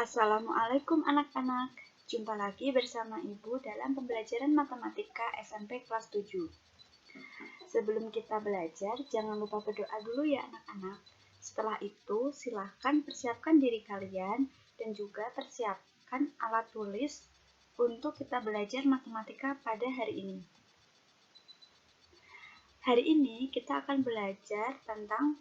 Assalamualaikum anak-anak, jumpa lagi bersama Ibu dalam pembelajaran matematika SMP kelas 7. Sebelum kita belajar, jangan lupa berdoa dulu ya anak-anak. Setelah itu, silahkan persiapkan diri kalian dan juga persiapkan alat tulis untuk kita belajar matematika pada hari ini. Hari ini kita akan belajar tentang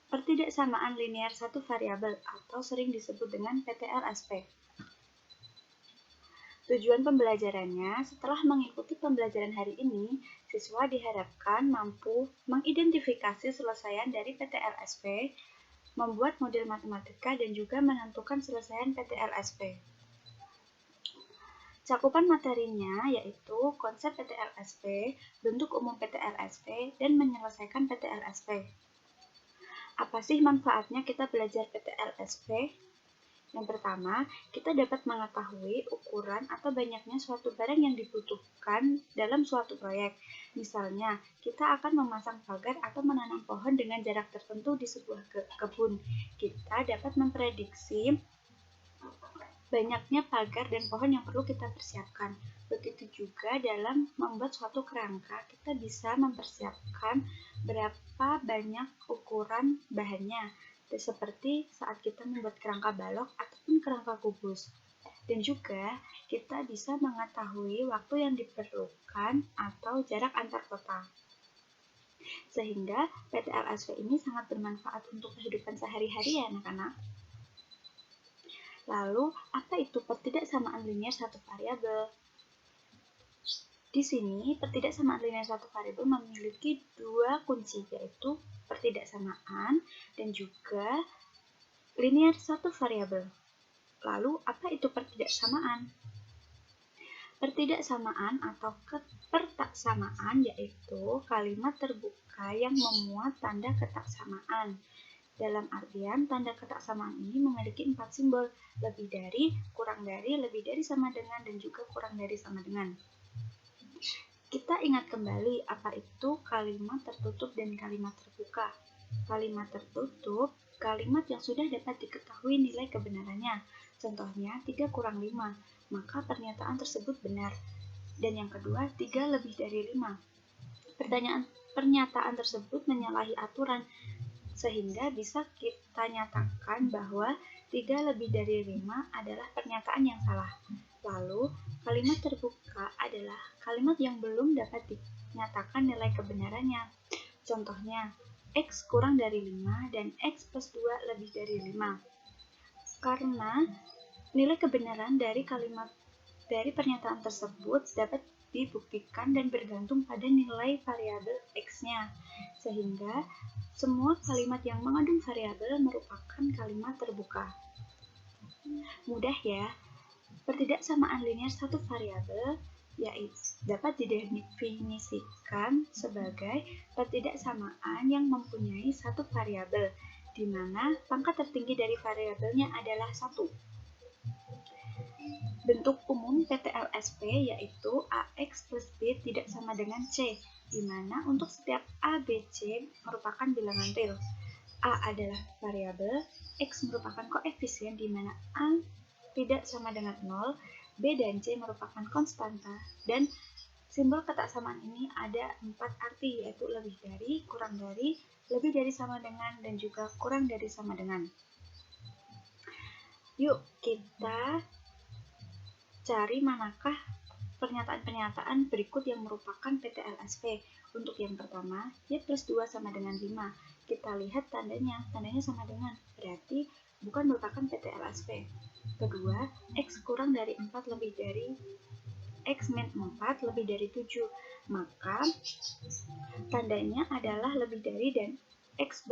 pertidaksamaan linear satu variabel atau sering disebut dengan PTLSP. Tujuan pembelajarannya, setelah mengikuti pembelajaran hari ini, siswa diharapkan mampu mengidentifikasi selesaian dari PTLSP, membuat model matematika dan juga menentukan selesaian PTLSP. Cakupan materinya yaitu konsep PTLSP, bentuk umum PTLSP, dan menyelesaikan PTLSP. Apa sih manfaatnya kita belajar PTLSP? Yang pertama, kita dapat mengetahui ukuran atau banyaknya suatu barang yang dibutuhkan dalam suatu proyek. Misalnya, kita akan memasang pagar atau menanam pohon dengan jarak tertentu di sebuah kebun. Kita dapat memprediksi banyaknya pagar dan pohon yang perlu kita persiapkan. Begitu juga dalam membuat suatu kerangka, kita bisa mempersiapkan berapa banyak ukuran bahannya, seperti saat kita membuat kerangka balok ataupun kerangka kubus. Dan juga kita bisa mengetahui waktu yang diperlukan atau jarak antar kota. Sehingga PTLSP ini sangat bermanfaat untuk kehidupan sehari-hari ya anak-anak. Lalu, apa itu pertidaksamaan linear satu variabel? Di sini, pertidaksamaan linear satu variabel memiliki dua kunci, yaitu pertidaksamaan dan juga linear satu variabel. Lalu, apa itu pertidaksamaan? Pertidaksamaan atau kepertaksamaan yaitu kalimat terbuka yang memuat tanda ketaksamaan. Dalam artian, tanda ketaksamaan ini memiliki 4 simbol, lebih dari, kurang dari, lebih dari sama dengan, dan juga kurang dari sama dengan. Kita ingat kembali apa itu kalimat tertutup dan kalimat terbuka. Kalimat tertutup, kalimat yang sudah dapat diketahui nilai kebenarannya. Contohnya, 3 kurang 5, maka pernyataan tersebut benar. Dan yang kedua, 3 lebih dari 5. Pernyataan tersebut menyalahi aturan, sehingga bisa kita nyatakan bahwa 3 lebih dari 5 adalah pernyataan yang salah. Lalu, kalimat terbuka adalah kalimat yang belum dapat dinyatakan nilai kebenarannya. Contohnya, X kurang dari 5 dan X plus 2 lebih dari 5. Karena nilai kebenaran dari pernyataan tersebut dapat dibuktikan dan bergantung pada nilai variabel X-nya. Sehingga semua kalimat yang mengandung variabel merupakan kalimat terbuka. Mudah ya. Pertidaksamaan linear satu variabel yaitu dapat didefinisikan sebagai pertidaksamaan yang mempunyai satu variabel, di mana pangkat tertinggi dari variabelnya adalah 1. Bentuk umum PTLSP yaitu AX plus B tidak sama dengan C, di mana untuk setiap A, B, C merupakan bilangan real. A adalah variabel, X merupakan koefisien di mana A tidak sama dengan 0, B dan C merupakan konstanta, dan simbol ketaksamaan ini ada 4 arti, yaitu lebih dari, kurang dari, lebih dari sama dengan, dan juga kurang dari sama dengan. Yuk kita cari manakah pernyataan-pernyataan berikut yang merupakan PTLSP. Untuk yang pertama, Y plus 2 sama dengan 5. Kita lihat tandanya sama dengan, berarti bukan merupakan PTLSP. Kedua, X kurang dari 4 lebih dari X min 4 lebih dari 7. Maka tandanya adalah lebih dari dan X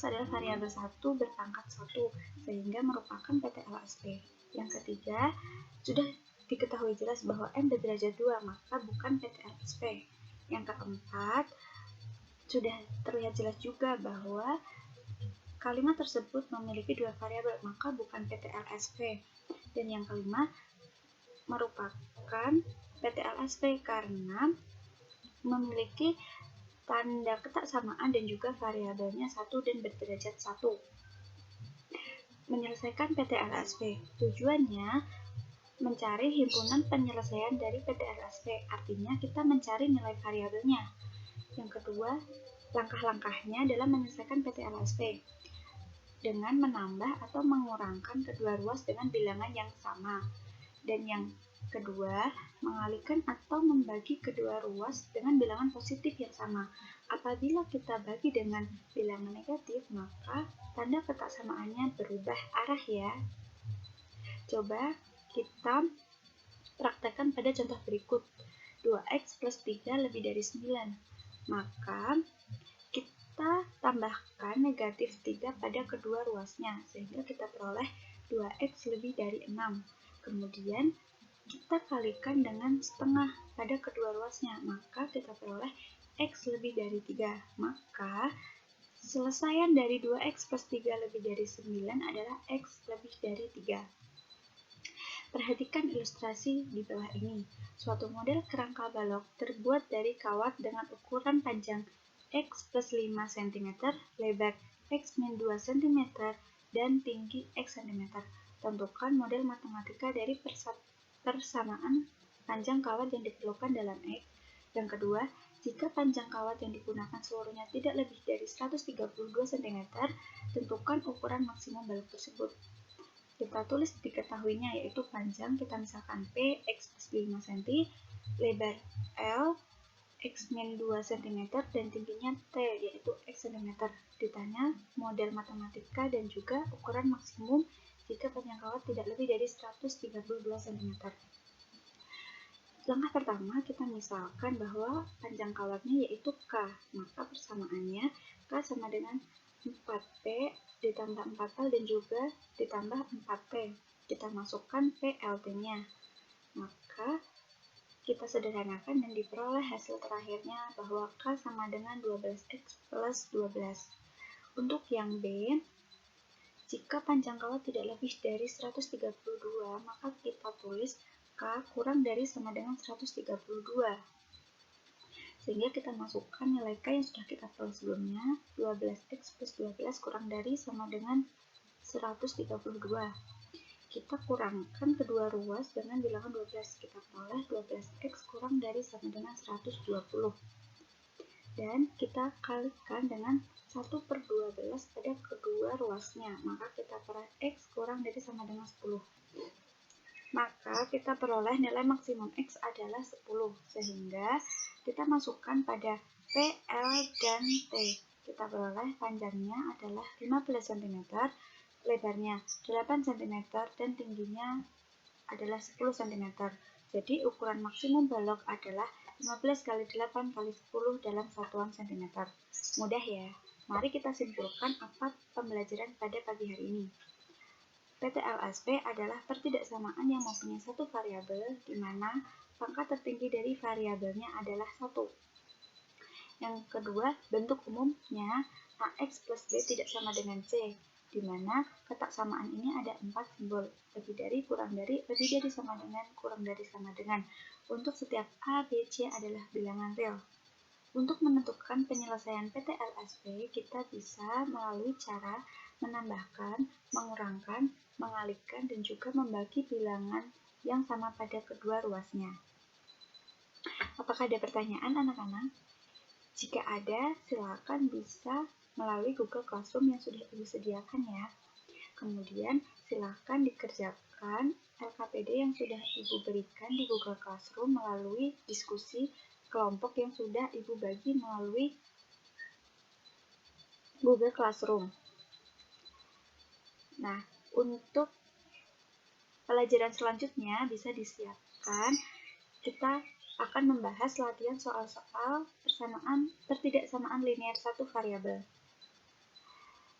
adalah variabel 1 berpangkat 1, sehingga merupakan PTLSP. Yang ketiga, sudah diketahui jelas bahwa M berderajat 2, maka bukan PTLSP. Yang keempat, sudah terlihat jelas juga bahwa kalimat tersebut memiliki 2 variabel, maka bukan PTLSP. Dan yang kelima, merupakan PTLSP karena memiliki tanda ketaksamaan dan juga variabelnya 1 dan berderajat 1. menyelesaikan PTLSP. Tujuannya mencari himpunan penyelesaian dari PTLSP, artinya kita mencari nilai variabelnya. Yang kedua, langkah-langkahnya adalah menyelesaikan PTLSP dengan menambah atau mengurangkan kedua ruas dengan bilangan yang sama. Dan yang kedua, mengalihkan atau membagi kedua ruas dengan bilangan positif yang sama. Apabila kita bagi dengan bilangan negatif, maka tanda ketaksamaannya berubah arah ya. Coba kita praktekkan pada contoh berikut. 2x plus 3 lebih dari 9. Maka kita tambahkan negatif 3 pada kedua ruasnya, sehingga kita peroleh 2x lebih dari 6. Kemudian kita kalikan dengan setengah pada kedua ruasnya, maka kita peroleh x lebih dari 3. Maka selesaian dari 2x plus 3 lebih dari 9 adalah x lebih dari 3. Perhatikan ilustrasi di bawah ini. Suatu model kerangka balok terbuat dari kawat dengan ukuran panjang x plus 5 cm, lebar x min 2 cm, dan tinggi x cm. Tentukan model matematika dari persamaan panjang kawat yang diperlukan dalam X. Yang kedua, jika panjang kawat yang digunakan seluruhnya tidak lebih dari 132 cm, tentukan ukuran maksimum balok tersebut. Kita tulis diketahuinya, yaitu panjang kita misalkan P, x plus 5 cm, lebar L, x min 2 cm, dan tingginya T, yaitu x cm. Ditanya model matematika dan juga ukuran maksimum jika panjang kawat tidak lebih dari 132 cm. Langkah pertama, kita misalkan bahwa panjang kawatnya yaitu K, maka persamaannya K sama dengan 4P ditambah 4L dan juga ditambah 4P. Kita masukkan PLT-nya. Maka kita sederhanakan dan diperoleh hasil terakhirnya bahwa K sama dengan 12X plus 12. Untuk yang B, jika panjang kawat tidak lebih dari 132, maka kita tulis K kurang dari sama dengan 132. Sehingga kita masukkan nilai K yang sudah kita peroleh sebelumnya, 12X plus 12 kurang dari sama dengan 132. Kita kurangkan kedua ruas dengan bilangan 12. Kita peroleh 12X kurang dari sama dengan 120. Dan kita kalikan dengan 1/12 pada kedua ruasnya. Maka kita peroleh X kurang dari sama dengan 10. Maka kita peroleh nilai maksimum X adalah 10. Sehingga kita masukkan pada P, L, dan T. Kita peroleh panjangnya adalah 15 cm, lebarnya 8 cm, dan tingginya adalah 10 cm. Jadi ukuran maksimum balok adalah 15 kali 8 kali 10 dalam satuan cm. Mudah ya? Mari kita simpulkan apa pembelajaran pada pagi hari ini. PTLSP adalah pertidaksamaan yang mempunyai satu variabel di mana pangkat tertinggi dari variabelnya adalah 1. Yang kedua, bentuk umumnya AX plus B tidak sama dengan C, di mana ketaksamaan ini ada 4 simbol, lebih dari, kurang dari, lebih dari sama dengan, kurang dari sama dengan. Untuk setiap A, B, C adalah bilangan real. Untuk menentukan penyelesaian PTLSP, kita bisa melalui cara menambahkan, mengurangkan, mengalihkan, dan juga membagi bilangan yang sama pada kedua ruasnya. Apakah ada pertanyaan anak-anak? Jika ada, silakan bisa melalui Google Classroom yang sudah Ibu sediakan ya. Kemudian silakan dikerjakan LKPD yang sudah Ibu berikan di Google Classroom melalui diskusi kelompok yang sudah Ibu bagi melalui Google Classroom. Nah, untuk pelajaran selanjutnya bisa disiapkan. Kita akan membahas latihan soal-soal pertidaksamaan linear satu variabel.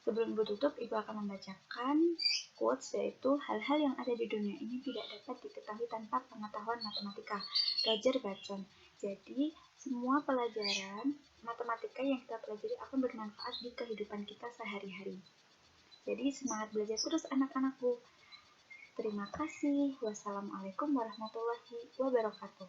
Sebelum Ibu tutup, Ibu akan membacakan quotes, yaitu hal-hal yang ada di dunia ini tidak dapat diketahui tanpa pengetahuan matematika. Roger Bacon. Jadi, semua pelajaran matematika yang kita pelajari akan bermanfaat di kehidupan kita sehari-hari. Jadi, semangat belajar terus anak-anakku. Terima kasih. Wassalamualaikum warahmatullahi wabarakatuh.